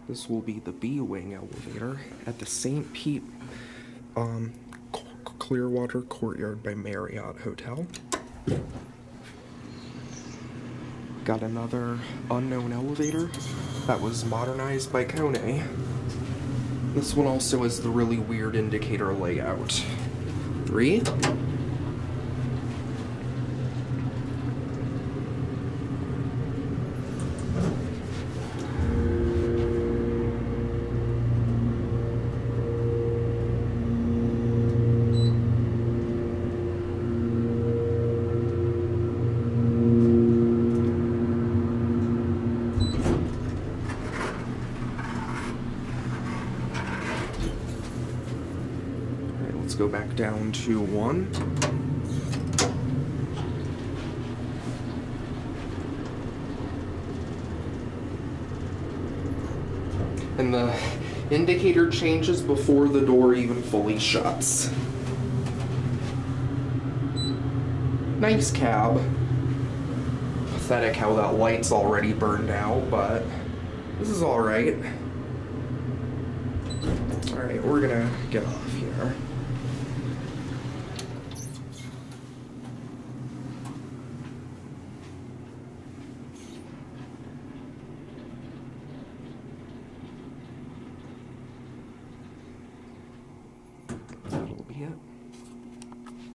This will be the B-Wing elevator at the St. Pete Clearwater Courtyard by Marriott Hotel. Got another unknown elevator that was modernized by KONE. This one also has the really weird indicator layout. 3. Let's go back down to 1. And the indicator changes before the door even fully shuts. Nice cab. Pathetic how that light's already burned out, but this is alright. Alright, we're gonna get off here.